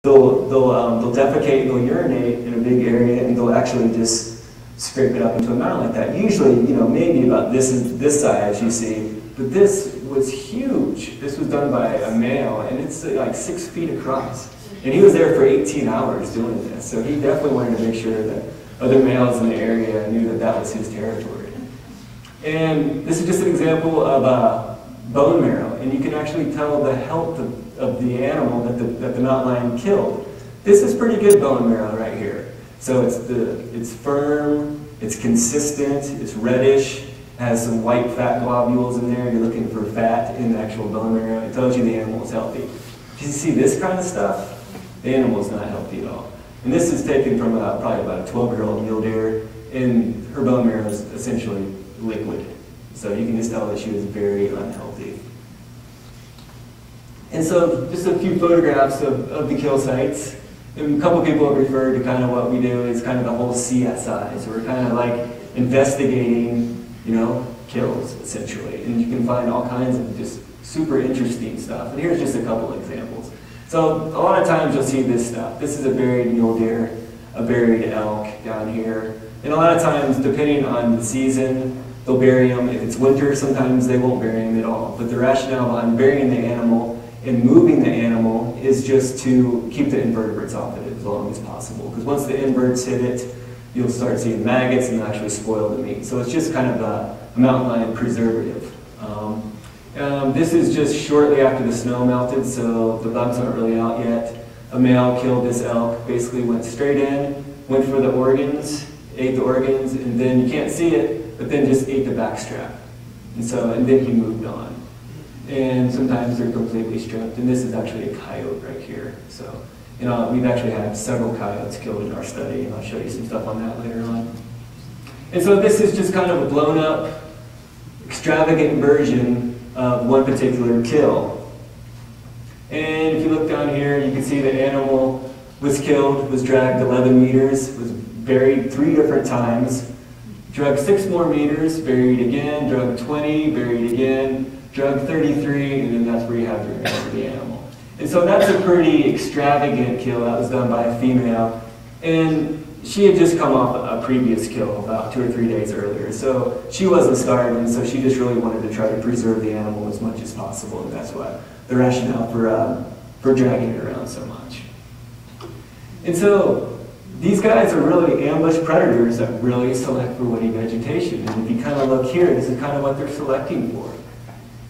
they'll defecate, they'll urinate in a big area, and they'll actually just scrape it up into a mound like that. Usually, maybe about this size you see, but this was huge. This was done by a male, and it's like 6 feet across. And he was there for 18 hours doing this, so he definitely wanted to make sure that other males in the area knew that that was his territory. And this is just an example of bone marrow, and you can actually tell the health of the animal that the mountain lion killed. This is pretty good bone marrow right here. So it's firm, it's consistent, it's reddish, has some white fat globules in there. You're looking for fat in the actual bone marrow. It tells you the animal is healthy. If you see this kind of stuff, the animal is not healthy at all. And this is taken from probably about a 12-year-old mule deer, and her bone marrow is essentially liquid. So you can just tell that she was very unhealthy. And so just a few photographs of the kill sites. And a couple people have referred to kind of what we do is kind of the whole CSI. So we're kind of like investigating, kills, essentially. And you can find all kinds of just super interesting stuff. And here's just a couple examples. So a lot of times you'll see this stuff. This is a buried mule deer, a buried elk down here. And a lot of times, depending on the season, they'll bury them. If it's winter, sometimes they won't bury them at all. But the rationale behind burying the animal and moving the animal is just to keep the invertebrates off it as long as possible. Because once the inverts hit it, you'll start seeing maggots and they'll actually spoil the meat. So it's just kind of a mountain lion preservative. This is just shortly after the snow melted, so the bugs aren't really out yet. A male killed this elk, basically went straight in, went for the organs, ate the organs, and then you can't see it, but then just ate the backstrap. And then he moved on. And sometimes they're completely stripped, and this is actually a coyote right here. So, we've actually had several coyotes killed in our study, and I'll show you some stuff on that later on. And so this is just kind of a blown up, extravagant version of one particular kill. And if you look down here, you can see the animal was killed, was dragged 11 meters, was buried 3 different times, dragged 6 more meters, buried again, dragged 20, buried again, dragged 33, and then that's where you have your rest of the animal. And so that's a pretty extravagant kill that was done by a female. And she had just come off a previous kill about 2 or 3 days earlier. So she wasn't starving, so she just really wanted to try to preserve the animal as much as possible. And that's why the rationale for dragging it around so much. And so these guys are really ambush predators that really select for woody vegetation. And if you kind of look here, this is kind of what they're selecting for.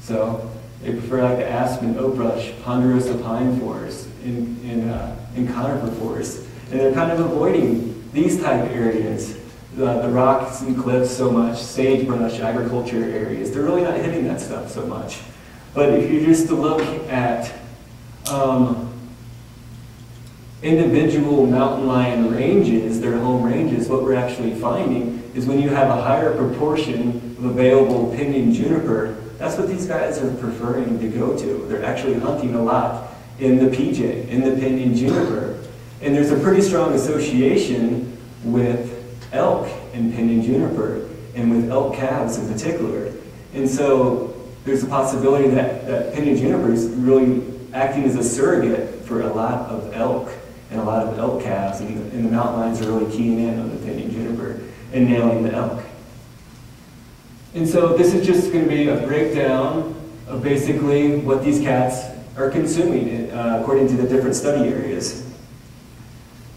So they prefer like the aspen, oak brush, ponderosa pine forest, and conifer forest. And they're kind of avoiding these type of areas, the rocks and cliffs so much, sagebrush, agriculture areas. They're really not hitting that stuff so much. But if you just to look at individual mountain lion ranges, their home ranges, what we're actually finding is when you have a higher proportion of available pinyon juniper, that's what these guys are preferring to go to. They're actually hunting a lot in the PJ, in the pinyon juniper. And there's a pretty strong association with elk and pinyon juniper, and with elk calves in particular. And so there's a possibility that pinyon juniper is really acting as a surrogate for a lot of elk and a lot of elk calves, and the mountain lions are really keying in on the pinyon juniper and nailing the elk. And so this is just going to be a breakdown of basically what these cats are consuming according to the different study areas.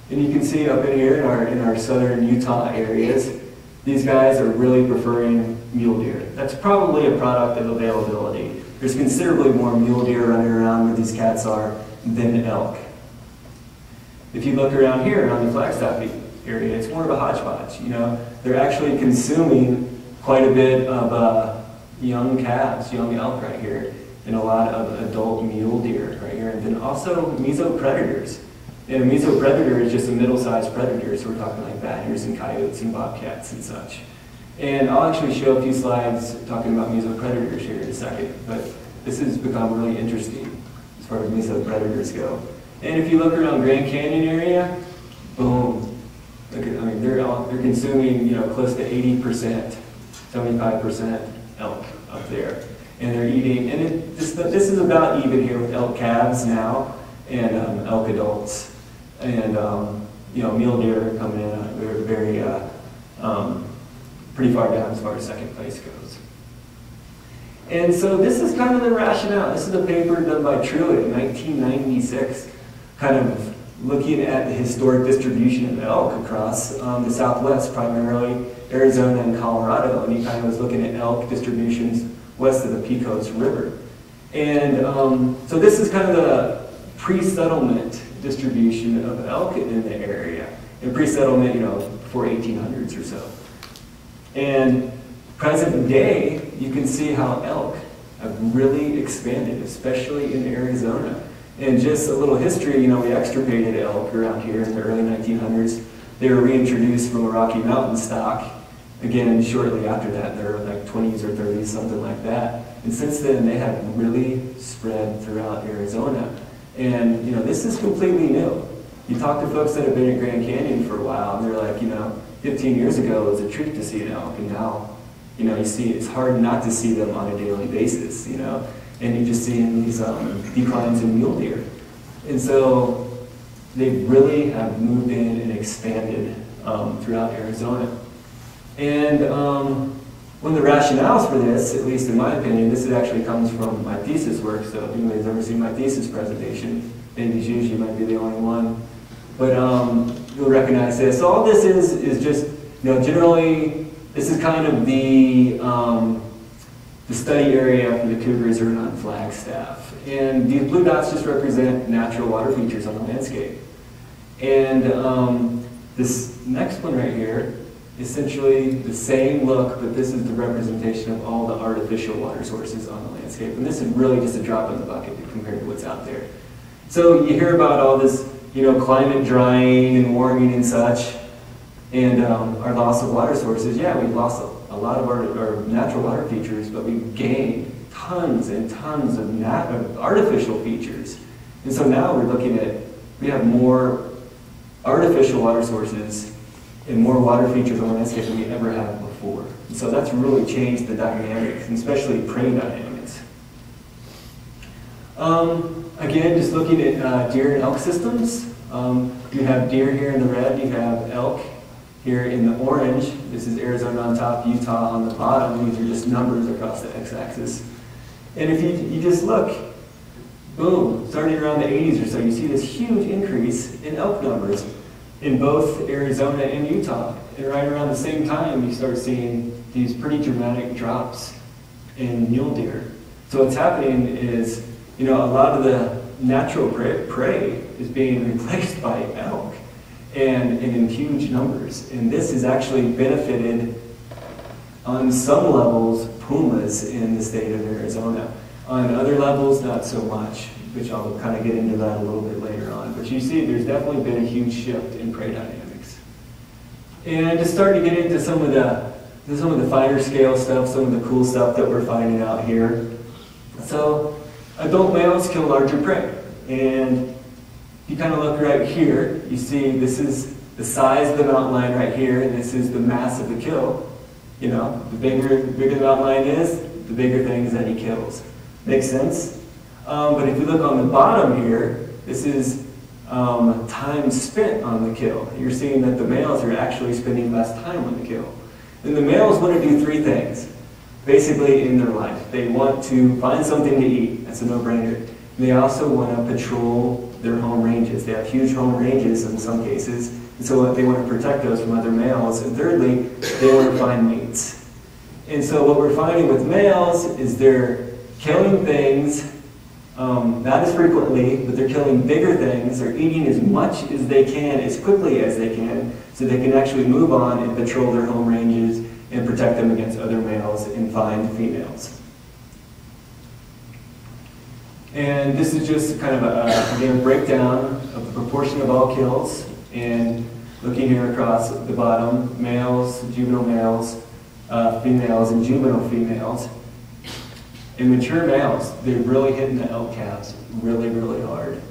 And you can see up in here in our southern Utah areas, these guys are really preferring mule deer. That's probably a product of availability. There's considerably more mule deer running around where these cats are than elk. If you look around here on the Flagstaff area, it's more of a hodgepodge. They're actually consuming quite a bit of young calves, young elk right here, and a lot of adult mule deer right here, and then also mesopredators. And a mesopredator is just a middle-sized predator, so we're talking like badgers and coyotes and bobcats and such. And I'll actually show a few slides talking about mesopredators here in a second, but this has become really interesting as far as mesopredators go. And if you look around Grand Canyon area, boom. Look at, they're consuming, close to 80%, 75% elk up there. And they're eating, and this is about even here with elk calves now. and elk adults. And you know, mule deer coming in very pretty far down as far as second place goes. And so this is kind of the rationale. This is a paper done by Truitt in 1996, kind of looking at the historic distribution of elk across the Southwest, primarily Arizona and Colorado. And he kind of was looking at elk distributions west of the Pecos River. And so this is kind of the pre-settlement distribution of elk in the area. In pre-settlement, you know, before 1800s or so. And present day, you can see how elk have really expanded, especially in Arizona. And just a little history, you know, we extirpated elk around here in the early 1900s. They were reintroduced from a Rocky Mountain stock. Again, shortly after that, they were like 20s or 30s, something like that. And since then, they have really spread throughout Arizona. And, you know, this is completely new. You talk to folks that have been in Grand Canyon for a while, and they're like, you know, 15 years ago it was a treat to see an elk, and now, you know, you see it's hard not to see them on a daily basis, you know, and you just see these declines in mule deer. And so they really have moved in and expanded throughout Arizona. And one of the rationales for this, at least in my opinion, this actually comes from my thesis work, so if anybody's ever seen my thesis presentation, maybe it's usually might be the only one. But you'll recognize this. So all this is just, you know, generally, this is kind of the study area for the cougars are on Flagstaff. And these blue dots just represent natural water features on the landscape. And this next one right here, essentially the same look, but this is the representation of all the artificial water sources on the landscape. And this is really just a drop in the bucket compared to what's out there. So you hear about all this, you know, climate drying and warming and such, and our loss of water sources. Yeah, we've lost a lot of our natural water features, but we've gained tons and tons of artificial features. And so now we're looking at, we have more artificial water sources and more water features on the landscape than we ever have before. And so that's really changed the dynamics, and especially prey dynamics. Again, just looking at deer and elk systems. You have deer here in the red, you have elk here in the orange. This is Arizona on top, Utah on the bottom. These are just numbers across the x-axis. And if you just look, boom, starting around the 80s or so, you see this huge increase in elk numbers in both Arizona and Utah. And right around the same time, you start seeing these pretty dramatic drops in mule deer. So what's happening is, you know, a lot of the natural prey is being replaced by elk, and in huge numbers. And this has actually benefited, on some levels, pumas in the state of Arizona. On other levels, not so much, which I'll kind of get into that a little bit later on. But you see, there's definitely been a huge shift in prey dynamics. And to start to get into some of the finer scale stuff, some of the cool stuff that we're finding out here. So, adult males kill larger prey. And you kind of look right here, you see this is the size of the mountain lion right here, and this is the mass of the kill. You know, the bigger the mountain lion is, the bigger things that he kills. Makes sense? But if you look on the bottom here, this is time spent on the kill. You're seeing that the males are actually spending less time on the kill. And the males want to do three things, basically, in their life. They want to find something to eat. That's a no-brainer. They also want to patrol their home ranges. They have huge home ranges in some cases, and so they want to protect those from other males. And thirdly, they want to find mates. And so what we're finding with males is they're killing things, not as frequently, but they're killing bigger things. They're eating as much as they can, as quickly as they can, so they can actually move on and patrol their home ranges and protect them against other males and find females. And this is just kind of a breakdown of the proportion of all kills. And looking here across the bottom, males, juvenile males, females, and juvenile females. And mature males, they're really hitting the elk calves really, really hard.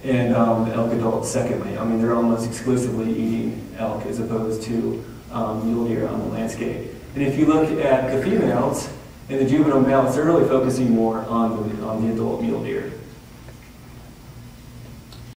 And the elk adults, secondly. I mean, they're almost exclusively eating elk as opposed to mule deer on the landscape. And if you look at the females and the juvenile males, they're really focusing more on the adult mule deer.